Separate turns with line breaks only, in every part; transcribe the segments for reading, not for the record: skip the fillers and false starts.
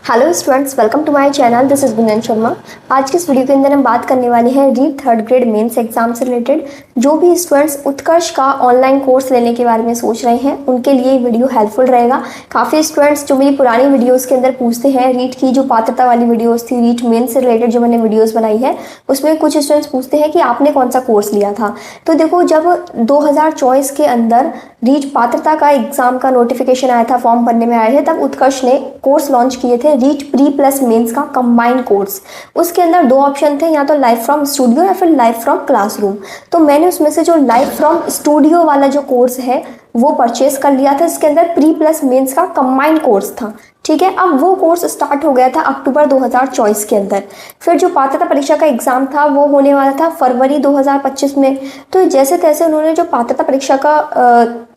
Hello students, welcome to my channel. This is Gunjan Sharma. आज की इस वीडियो के अंदर हम बात करने वाले हैं REET third grade mains exam से रिलेटेड। जो भी स्टूडेंट्स उत्कर्ष का ऑनलाइन कोर्स लेने के बारे में सोच रहे हैं उनके लिए ये वीडियो हेल्पफुल रहेगा। काफ़ी स्टूडेंट्स जो मेरी पुरानी वीडियोज़ के अंदर पूछते हैं, रीट की जो पात्रता वाली वीडियोज़ थी, रीट मेंस से रिलेटेड जो मैंने वीडियोज़ बनाई है, उसमें कुछ स्टूडेंट्स पूछते हैं कि आपने कौन सा कोर्स लिया था। तो देखो, जब 2024 के अंदर रीट पात्रता का एग्जाम का नोटिफिकेशन आया था, फॉर्म भरने में आए थे, तब उत्कर्ष ने कोर्स लॉन्च किए थे रीट प्री प्लस मेंस का कंबाइंड कोर्स। उसके अंदर दो ऑप्शन थे, या तो लाइव फ्रॉम स्टूडियो या फिर लाइव फ्रॉम क्लासरूम। तो मैंने उसमें से जो लाइव फ्रॉम स्टूडियो वाला जो कोर्स है वो परचेज कर लिया था। इसके अंदर प्री प्लस मेंस का कंबाइंड कोर्स था। ठीक है, अब वो कोर्स स्टार्ट हो गया था अक्टूबर 2024 के अंदर। फिर जो पात्रता परीक्षा का एग्जाम था वो होने वाला था फरवरी 2025 में। तो जैसे तैसे उन्होंने जो पात्रता परीक्षा का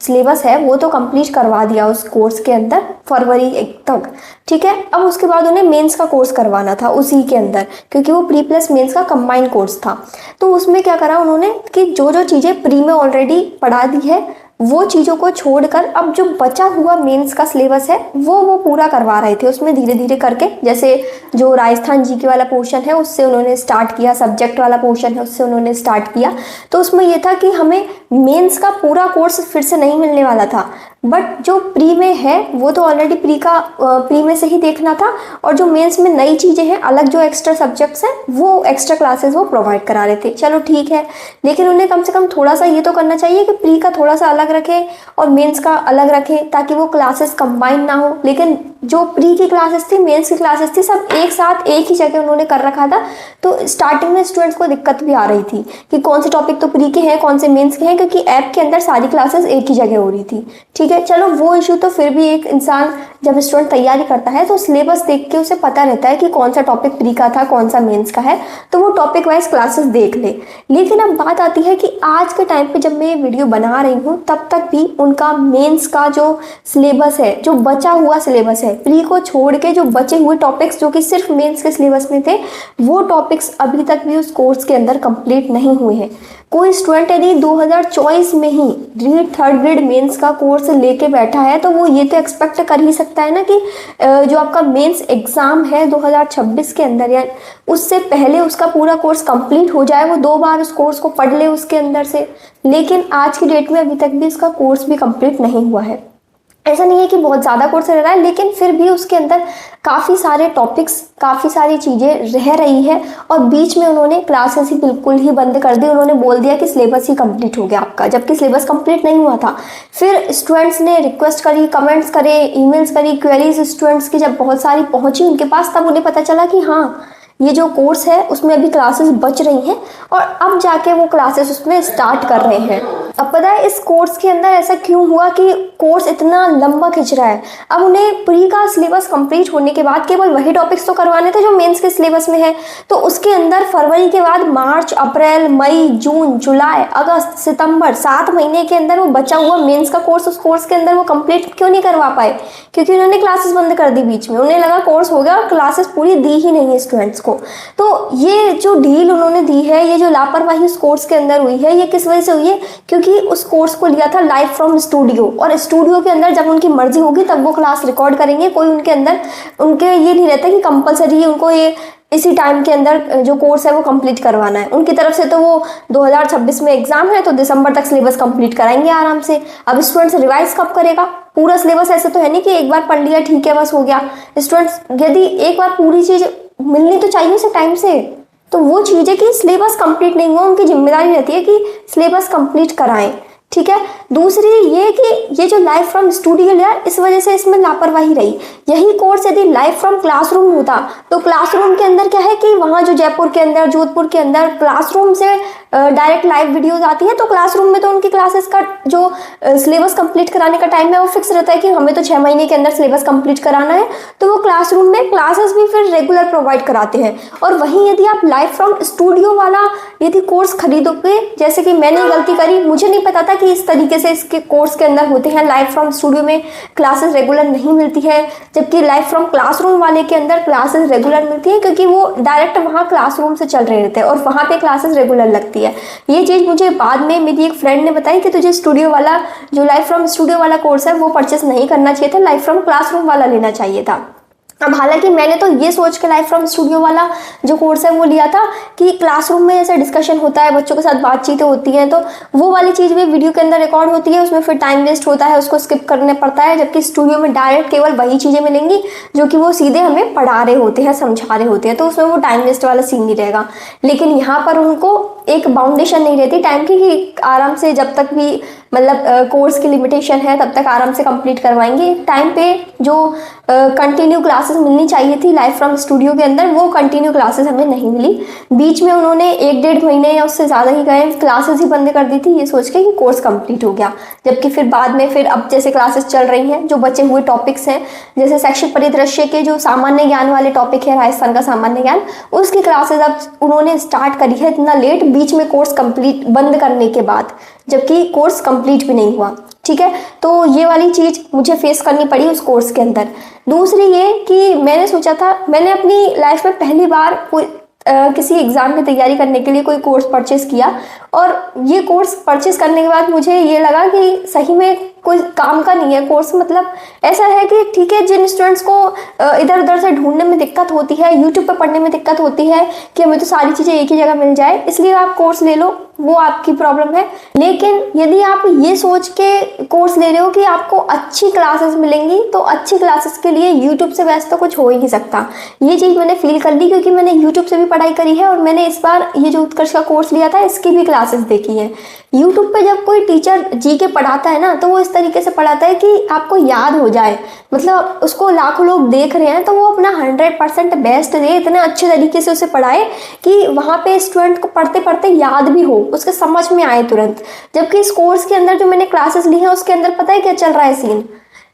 सिलेबस है वो तो कंप्लीट करवा दिया उस कोर्स के अंदर फरवरी तक। ठीक है, अब उसके बाद उन्हें मेंस का कोर्स करवाना था उसी के अंदर, क्योंकि वो प्री प्लस मेंस का कंबाइंड कोर्स था। तो उसमें क्या करा उन्होंने कि जो जो चीज़ें प्री में ऑलरेडी पढ़ा दी है वो चीज़ों को छोड़कर अब जो बचा हुआ मेंस का सिलेबस है वो पूरा करवा रहे थे। उसमें धीरे धीरे करके, जैसे जो राजस्थान जीके वाला पोर्शन है उससे उन्होंने स्टार्ट किया, सब्जेक्ट वाला पोर्शन है उससे उन्होंने स्टार्ट किया। तो उसमें ये था कि हमें मेंस का पूरा कोर्स फिर से नहीं मिलने वाला था, बट जो प्री में है वो तो ऑलरेडी प्री में से ही देखना था, और जो मेंस में नई चीज़ें हैं, अलग जो एक्स्ट्रा सब्जेक्ट्स हैं, वो एक्स्ट्रा क्लासेस वो प्रोवाइड करा रहे थे। चलो ठीक है, लेकिन उन्हें कम से कम थोड़ा सा ये तो करना चाहिए कि प्री का थोड़ा सा अलग रखें और मेंस का अलग रखें, ताकि वो क्लासेस कंबाइन ना हो। लेकिन जो प्री की क्लासेस थी, मेंस की क्लासेस थी, सब एक साथ एक ही जगह उन्होंने कर रखा था। तो स्टार्टिंग में स्टूडेंट्स को दिक्कत भी आ रही थी कि कौन से टॉपिक तो प्री के हैं, कौन से मेंस के हैं, क्योंकि ऐप के अंदर सारी क्लासेस एक ही जगह हो रही थी। ठीक है, चलो वो इशू तो फिर भी एक इंसान जब स्टूडेंट तैयारी करता है तो सिलेबस देख के उसे पता रहता है कि कौन सा टॉपिक प्री का था, कौन सा मेंस का है, तो वो टॉपिक वाइज क्लासेस देख ले। लेकिन अब बात आती है कि आज के टाइम पे जब मैं ये वीडियो बना रही हूँ तब तक भी उनका मेंस का जो सिलेबस है, जो बचा हुआ सिलेबस है, प्री को छोड़ के जो बचे हुए टॉपिक्स जो कि सिर्फ मेंस के सिलेबस में थे, वो टॉपिक्स अभी तक भी उस कोर्स के अंदर कंप्लीट नहीं हुए हैं। कोई स्टूडेंट यदि 2024 में ही रीट थर्ड ग्रेड मेंस का कोर्स लेके बैठा है तो वो ये तो एक्सपेक्ट कर ही सकता है ना कि जो आपका मेंस एग्जाम है 2026 के अंदर, या उससे पहले उसका पूरा कोर्स कंप्लीट हो जाए, वो 2 बार उस कोर्स को पढ़ ले उसके अंदर से। लेकिन आज की डेट में अभी तक भी उसका कोर्स भी कंप्लीट नहीं हुआ है। ऐसा नहीं है कि बहुत ज़्यादा कोर्स रह रहा है, लेकिन फिर भी उसके अंदर काफ़ी सारे टॉपिक्स, काफ़ी सारी चीज़ें रह रही है, और बीच में उन्होंने क्लासेस ही बिल्कुल ही बंद कर दी। उन्होंने बोल दिया कि सिलेबस ही कंप्लीट हो गया आपका, जबकि सिलेबस कंप्लीट नहीं हुआ था। फिर स्टूडेंट्स ने रिक्वेस्ट करी, कमेंट्स करे, ईमेल्स करी, क्वेरीज स्टूडेंट्स की जब बहुत सारी पहुंची उनके पास, तब उन्हें पता चला कि हाँ, ये जो कोर्स है उसमें अभी क्लासेस बच रही हैं, और अब जाके वो क्लासेस उसमें स्टार्ट कर रहे हैं। अब पता है इस कोर्स के अंदर ऐसा क्यों हुआ कि कोर्स इतना लंबा खिंच रहा है। अब उन्हें प्री का सिलेबस कंप्लीट होने के बाद केवल वही टॉपिक्स तो करवाने थे जो मेंस के सिलेबस में है। तो उसके अंदर फरवरी के बाद मार्च, अप्रैल, मई, जून, जुलाई, अगस्त, सितंबर, 7 महीने के अंदर वो बचा हुआ मेंस का कोर्स, उस कोर्स के अंदर वो कंप्लीट क्यों नहीं करवा पाए? क्योंकि उन्होंने क्लासेस बंद कर दी बीच में। उन्हें लगा कोर्स हो गया और क्लासेस पूरी दी ही नहीं है स्टूडेंट्स को। तो ये जो डील उन्होंने दी है, ये जो लापरवाही उस कोर्स के अंदर हुई है, ये किस वजह से हुई है? क्योंकि उस कोर्स को लिया था लाइव फ्रॉम स्टूडियो, और स्टूडियो के अंदर जब उनकी मर्जी होगी तब वो क्लास रिकॉर्ड करेंगे। कोई उनके अंदर उनके ये नहीं रहता कि कंपलसरी उनको ये इसी टाइम के अंदर जो कोर्स है वो कंप्लीट करवाना है। उनकी तरफ से तो वो 2026 में एग्जाम है तो दिसंबर तक सिलेबस कंप्लीट कराएंगे आराम से। अब स्टूडेंट्स रिवाइज कब करेगा पूरा सिलेबस? ऐसे तो है नहीं कि एक बार पढ़ लिया ठीक है बस हो गया। स्टूडेंट्स यदि एक बार पूरी चीज मिलनी तो चाहिए उसे टाइम से, तो वो चीज़ है कि सिलेबस कंप्लीट नहीं हुआ, उनकी जिम्मेदारी रहती है कि सिलेबस कंप्लीट कराएं। ठीक है, दूसरी ये कि ये जो लाइव फ्रॉम स्टूडियो लिया, इस वजह से इसमें लापरवाही रही। यही कोर्स यदि लाइव फ्रॉम क्लासरूम होता तो क्लासरूम के अंदर क्या है कि वहाँ जो जयपुर के अंदर, जोधपुर के अंदर क्लासरूम से डायरेक्ट लाइव वीडियोज आती है, तो क्लासरूम में तो उनकी क्लासेस का जो सिलेबस कंप्लीट कराने का टाइम है वो फिक्स रहता है कि हमें तो 6 महीने के अंदर सिलेबस कंप्लीट कराना है। तो वो क्लासरूम में क्लासेस भी फिर रेगुलर प्रोवाइड कराते हैं। और वहीं यदि आप लाइव फ्रॉम स्टूडियो वाला यदि कोर्स खरीदोगे, जैसे कि मैंने गलती करी, मुझे नहीं पता था कि इस तरीके से इसके कोर्स के अंदर होते हैं। लाइव फ्रॉम स्टूडियो में क्लासेस रेगुलर नहीं मिलती है, जबकि लाइव फ्रॉम क्लासरूम वाले के अंदर क्लासेस रेगुलर मिलती है, क्योंकि वो डायरेक्ट वहाँ क्लासरूम से चल रहे रहते हैं और वहाँ पे क्लासेस रेगुलर लगती है। ये चीज़ मुझे बाद में मेरी एक फ्रेंड ने बताई कि तुझे स्टूडियो वाला जो लाइव फ्रॉम स्टूडियो वाला कोर्स है वो परचेस नहीं करना चाहिए था, लाइव फ्रॉम क्लासरूम वाला लेना चाहिए था। अब हालांकि मैंने तो ये सोच के लाइव फ्रॉम स्टूडियो वाला जो कोर्स है वो लिया था कि क्लासरूम में ऐसा डिस्कशन होता है, बच्चों के साथ बातचीतें होती हैं, तो वो वाली चीज़ भी वीडियो के अंदर रिकॉर्ड होती है, उसमें फिर टाइम वेस्ट होता है, उसको स्किप करने पड़ता है। जबकि स्टूडियो में डायरेक्ट केवल वही चीज़ें मिलेंगी जो कि वो सीधे हमें पढ़ा रहे होते हैं, समझा रहे होते हैं, तो उसमें वो टाइम वेस्ट वाला सीन नहीं रहेगा। लेकिन यहाँ पर उनको एक बाउंडेशन नहीं रहती टाइम की कि आराम से जब तक भी मतलब कोर्स की लिमिटेशन है तब तक आराम से कंप्लीट करवाएंगे। टाइम पे जो कंटिन्यू क्लासेस मिलनी चाहिए थी लाइव फ्रॉम स्टूडियो के अंदर, वो कंटिन्यू क्लासेस हमें नहीं मिली। बीच में उन्होंने 1-1.5 महीने या उससे ज़्यादा ही गए क्लासेस ही बंद कर दी थी ये सोच के कि कोर्स कंप्लीट हो गया। जबकि फिर बाद में फिर अब जैसे क्लासेस चल रही हैं, जो बचे हुए टॉपिक्स हैं, जैसे शैक्षिक परिदृश्य के जो सामान्य ज्ञान वाले टॉपिक है, राजस्थान का सामान्य ज्ञान, उसकी क्लासेस अब उन्होंने स्टार्ट करी है इतना लेट, बीच में कोर्स कंप्लीट बंद करने के बाद, जबकि कोर्स कंप्लीट भी नहीं हुआ। ठीक है, तो ये वाली चीज़ मुझे फेस करनी पड़ी उस कोर्स के अंदर। दूसरी ये कि मैंने सोचा था, मैंने अपनी लाइफ में पहली बार कोई किसी एग्ज़ाम की तैयारी करने के लिए कोई कोर्स परचेस किया, और ये कोर्स परचेस करने के बाद मुझे ये लगा कि सही में कोई काम का नहीं है कोर्स। मतलब ऐसा है कि ठीक है, जिन स्टूडेंट्स को इधर उधर से ढूंढने में दिक्कत होती है, यूट्यूब पर पढ़ने में दिक्कत होती है कि हमें तो सारी चीज़ें एक ही जगह मिल जाए, इसलिए आप कोर्स ले लो, वो आपकी प्रॉब्लम है। लेकिन यदि आप ये सोच के कोर्स ले रहे हो कि आपको अच्छी क्लासेस मिलेंगी, तो अच्छी क्लासेस के लिए यूट्यूब से बेस्ट तो कुछ हो ही नहीं सकता। ये चीज़ मैंने फील कर ली, क्योंकि मैंने यूट्यूब से भी पढ़ाई करी है और मैंने इस बार ये जो उत्कर्ष का कोर्स लिया था इसकी भी क्लासेस देखी है। यूट्यूब पे जब कोई टीचर जी के पढ़ाता है ना, तो वो इस तरीके से पढ़ाता है कि आपको याद हो जाए, मतलब उसको लाखों लोग देख रहे हैं तो वो अपना 100% बेस्ट दे, इतने अच्छे तरीके से उसे पढ़ाए कि वहाँ पे स्टूडेंट को पढ़ते पढ़ते याद भी हो, उसके समझ में आए तुरंत। जबकि इस कोर्स के अंदर जो मैंने क्लासेस ली है उसके अंदर पता है क्या चल रहा है सीन?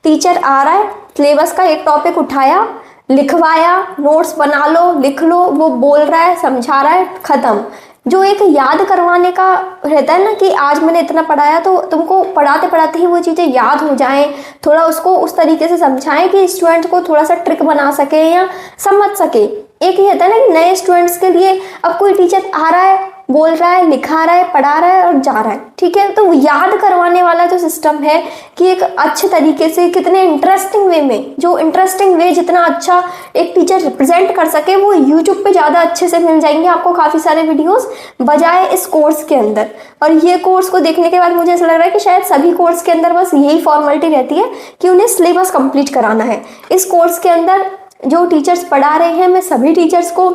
टीचर आ रहा है, सिलेबस का एक टॉपिक उठाया, लिखवाया, नोट्स बना लो, लिख लो, वो बोल रहा है, समझा रहा है, खत्म। जो एक याद करवाने का रहता है ना कि आज मैंने इतना पढ़ाया, तो तुमको पढ़ाते पढ़ाते ही वो चीज़ें याद हो जाएं, थोड़ा उसको उस तरीके से समझाएं कि स्टूडेंट को थोड़ा सा ट्रिक बना सके या समझ सके। एक ये होता है ना कि नए स्टूडेंट्स के लिए अब कोई टीचर आ रहा है, बोल रहा है, लिखा रहा है, पढ़ा रहा है और जा रहा है, ठीक है, तो याद करवाने वाला जो सिस्टम है कि एक अच्छे तरीके से कितने इंटरेस्टिंग वे में, जो इंटरेस्टिंग वे जितना अच्छा एक टीचर रिप्रेजेंट कर सके, वो यूट्यूब पे ज़्यादा अच्छे से मिल जाएंगे आपको काफ़ी सारे वीडियोस बजाय इस कोर्स के अंदर। और ये कोर्स को देखने के बाद मुझे ऐसा लग रहा है कि शायद सभी कोर्स के अंदर बस यही फॉर्मेलिटी रहती है कि उन्हें सिलेबस कंप्लीट कराना है। इस कोर्स के अंदर जो टीचर्स पढ़ा रहे हैं, मैं सभी टीचर्स को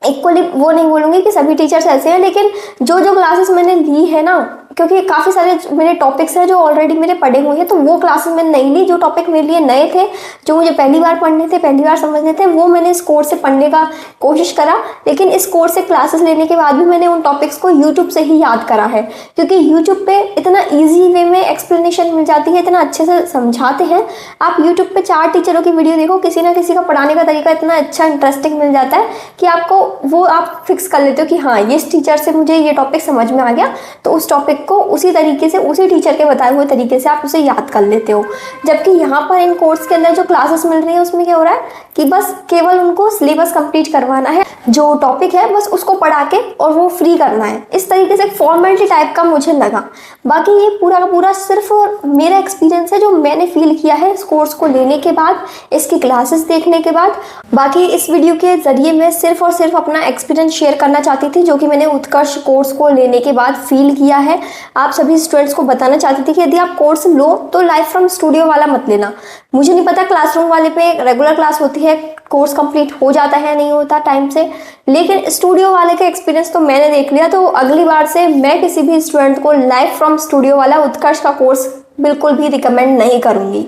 इक्वली वो नहीं बोलूँगी कि सभी टीचर्स ऐसे हैं, लेकिन जो जो क्लासेस मैंने ली है ना, क्योंकि काफ़ी सारे मेरे टॉपिक्स हैं जो ऑलरेडी मेरे पढ़े हुए हैं, तो वो क्लासेस मैंने नहीं ली। जो टॉपिक मेरे लिए नए थे, जो मुझे पहली बार पढ़ने थे, पहली बार समझने थे, वो मैंने इस कोर्स से पढ़ने का कोशिश करा। लेकिन इस कोर्स से क्लासेस लेने के बाद भी मैंने उन टॉपिक्स को यूट्यूब से ही याद करा है, क्योंकि यूट्यूब पे इतना ईजी वे में एक्सप्लेनेशन मिल जाती है, इतना अच्छे से समझाते हैं। आप यूट्यूब पे 4 टीचरों की वीडियो देखो, किसी ना किसी का पढ़ाने का तरीका इतना अच्छा इंटरेस्टिंग मिल जाता है कि आपको वो आप फिक्स कर लेते हो कि हाँ, ये टीचर से मुझे ये टॉपिक समझ में आ गया, तो उस टॉपिक को उसी तरीके से, उसी टीचर के बताए हुए तरीके से आप उसे याद कर लेते हो। जबकि यहाँ पर इन कोर्स के अंदर जो क्लासेस मिल रही है उसमें क्या हो रहा है कि बस केवल उनको सिलेबस कंप्लीट करवाना है, जो टॉपिक है बस उसको पढ़ा के और वो फ्री करना है। इस तरीके से फॉर्मेलिटी टाइप का मुझे लगा। बाकी ये पूरा का पूरा सिर्फ मेरा एक्सपीरियंस है जो मैंने फील किया है इस कोर्स को लेने के बाद, इसकी क्लासेस देखने के बाद। बाकी इस वीडियो के जरिए मैं सिर्फ और सिर्फ अपना एक्सपीरियंस शेयर करना चाहती थी, जो कि मैंने उत्कर्ष कोर्स को लेने के बाद फील किया है। आप सभी स्टूडेंट्स को बताना चाहती थी कि यदि आप कोर्स लो तो लाइव फ्रॉम स्टूडियो वाला मत लेना। मुझे नहीं पता क्लासरूम वाले पे रेगुलर क्लास होती है, कोर्स कंप्लीट हो जाता है नहीं होता टाइम से, लेकिन स्टूडियो वाले का एक्सपीरियंस तो मैंने देख लिया। तो अगली बार से मैं किसी भी स्टूडेंट को लाइव फ्रॉम स्टूडियो वाला उत्कर्ष का कोर्स बिल्कुल भी रिकमेंड नहीं करूँगी,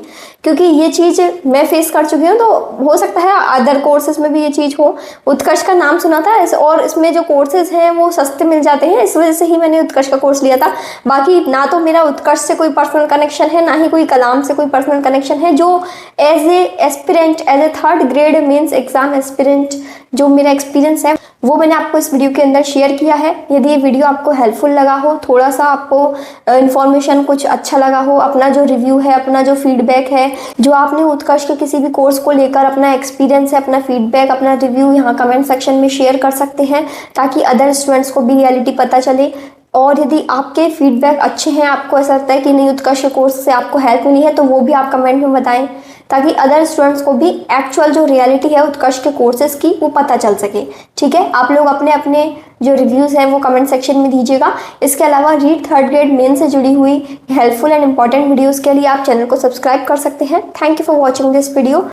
क्योंकि ये चीज़ मैं फेस कर चुकी हूँ। तो हो सकता है अदर कोर्सेज में भी ये चीज़ हो। उत्कर्ष का नाम सुना था और इसमें जो कोर्सेज हैं वो सस्ते मिल जाते हैं, इस वजह से ही मैंने उत्कर्ष का कोर्स लिया था। बाकी ना तो मेरा उत्कर्ष से कोई पर्सनल कनेक्शन है, ना ही कोई कलाम से कोई पर्सनल कनेक्शन है। जो as a aspirant, as a 3rd grade mains exam aspirant जो मेरा एक्सपीरियंस है वो मैंने आपको इस वीडियो के अंदर शेयर किया है। यदि ये वीडियो आपको हेल्पफुल लगा हो, थोड़ा सा आपको इन्फॉर्मेशन कुछ अच्छा लगा हो, अपना जो रिव्यू है, अपना जो फीडबैक है, जो आपने उत्कर्ष के किसी भी कोर्स को लेकर अपना एक्सपीरियंस है, अपना फीडबैक, अपना रिव्यू यहाँ कमेंट सेक्शन में शेयर कर सकते हैं, ताकि अदर स्टूडेंट्स को भी रियलिटी पता चले। और यदि आपके फीडबैक अच्छे हैं, आपको ऐसा लगता है कि नहीं उत्कर्ष के कोर्स से आपको हेल्प मिली है, तो वो भी आप कमेंट में बताएं। ताकि अदर स्टूडेंट्स को भी एक्चुअल जो रियलिटी है उत्कर्ष के कोर्सेज की वो पता चल सके। ठीक है, आप लोग अपने अपने जो रिव्यूज़ हैं वो कमेंट सेक्शन में दीजिएगा। इसके अलावा रीड थर्ड ग्रेड मेन से जुड़ी हुई हेल्पफुल एंड इंपॉर्टेंट वीडियोज़ के लिए आप चैनल को सब्सक्राइब कर सकते हैं। Thank you for watching this video.